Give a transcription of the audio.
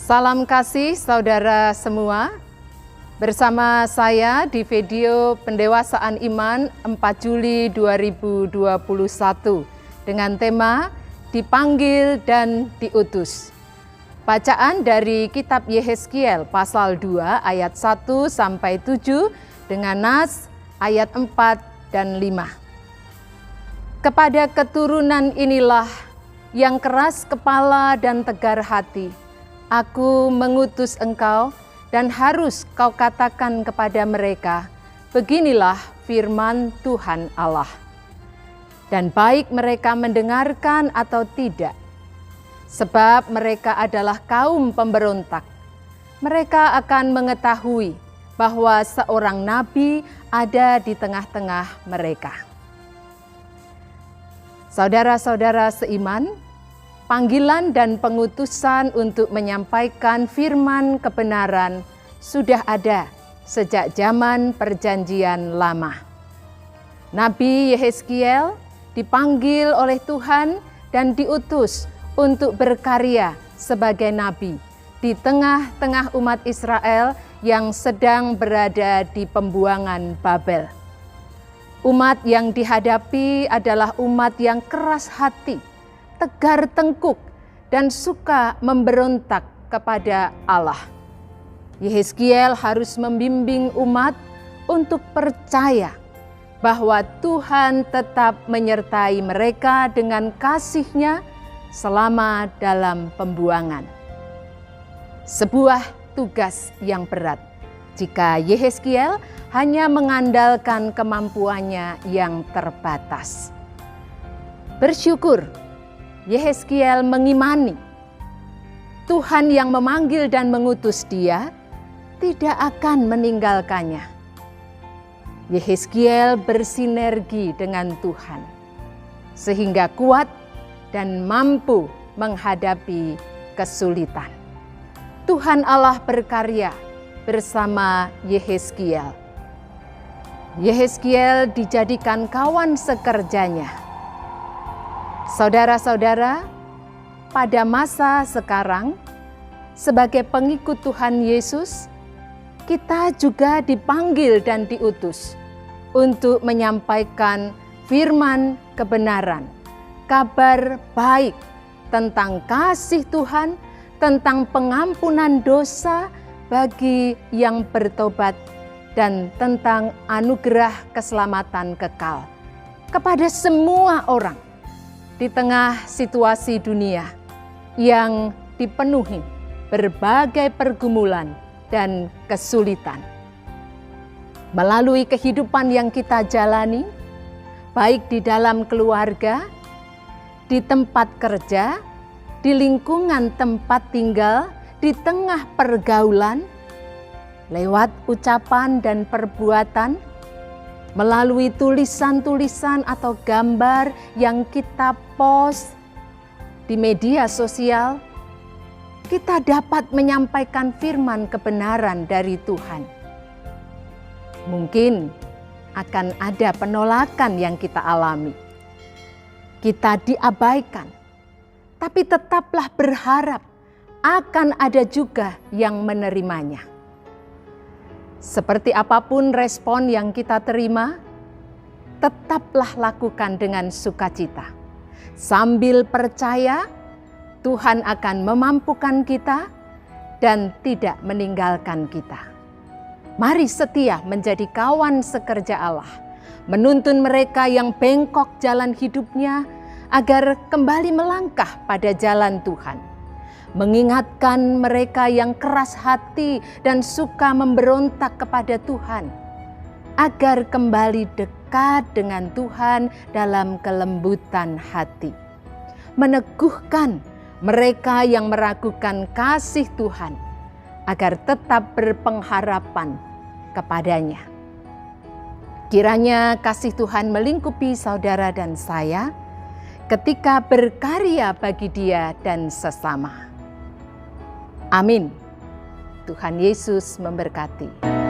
Salam kasih saudara semua. Bersama saya di video Pendewasaan Iman 4 Juli 2021 dengan tema Dipanggil dan Diutus. Bacaan dari kitab Yehezkiel pasal 2 ayat 1 sampai 7 dengan nas ayat 4 dan 5. Kepada keturunan inilah yang keras kepala dan tegar hati, Aku mengutus engkau dan harus kau katakan kepada mereka, beginilah firman Tuhan Allah. Dan baik mereka mendengarkan atau tidak, sebab mereka adalah kaum pemberontak. Mereka akan mengetahui bahwa seorang nabi ada di tengah-tengah mereka. Saudara-saudara seiman, panggilan dan pengutusan untuk menyampaikan firman kebenaran sudah ada sejak zaman Perjanjian Lama. Nabi Yehezkiel dipanggil oleh Tuhan dan diutus untuk berkarya sebagai nabi di tengah-tengah umat Israel yang sedang berada di pembuangan Babel. Umat yang dihadapi adalah umat yang keras hati, tegar tengkuk, dan suka memberontak kepada Allah. Yehezkiel harus membimbing umat untuk percaya bahwa Tuhan tetap menyertai mereka dengan kasih-Nya selama dalam pembuangan. Sebuah tugas yang berat jika Yehezkiel hanya mengandalkan kemampuannya yang terbatas. Bersyukur Yehezkiel mengimani Tuhan yang memanggil dan mengutus dia tidak akan meninggalkannya. Yehezkiel bersinergi dengan Tuhan sehingga kuat dan mampu menghadapi kesulitan. Tuhan Allah berkarya bersama Yehezkiel. Yehezkiel dijadikan kawan sekerjanya. Saudara-saudara, pada masa sekarang, sebagai pengikut Tuhan Yesus, kita juga dipanggil dan diutus untuk menyampaikan firman kebenaran, kabar baik tentang kasih Tuhan, tentang pengampunan dosa bagi yang bertobat, dan tentang anugerah keselamatan kekal kepada semua orang di tengah situasi dunia yang dipenuhi berbagai pergumulan dan kesulitan. Melalui kehidupan yang kita jalani, baik di dalam keluarga, di tempat kerja, di lingkungan tempat tinggal, di tengah pergaulan, lewat ucapan dan perbuatan, melalui tulisan-tulisan atau gambar yang kita post di media sosial, kita dapat menyampaikan firman kebenaran dari Tuhan. Mungkin akan ada penolakan yang kita alami. Kita diabaikan, tapi tetaplah berharap akan ada juga yang menerimanya. Seperti apapun respon yang kita terima, tetaplah lakukan dengan sukacita. Sambil percaya, Tuhan akan memampukan kita dan tidak meninggalkan kita. Mari setia menjadi kawan sekerja Allah, menuntun mereka yang bengkok jalan hidupnya agar kembali melangkah pada jalan Tuhan. Mengingatkan mereka yang keras hati dan suka memberontak kepada Tuhan, agar kembali dekat dengan Tuhan dalam kelembutan hati. Meneguhkan mereka yang meragukan kasih Tuhan, agar tetap berpengharapan kepadanya. Kiranya kasih Tuhan melingkupi saudara dan saya ketika berkarya bagi Dia dan sesama. Amin. Tuhan Yesus memberkati.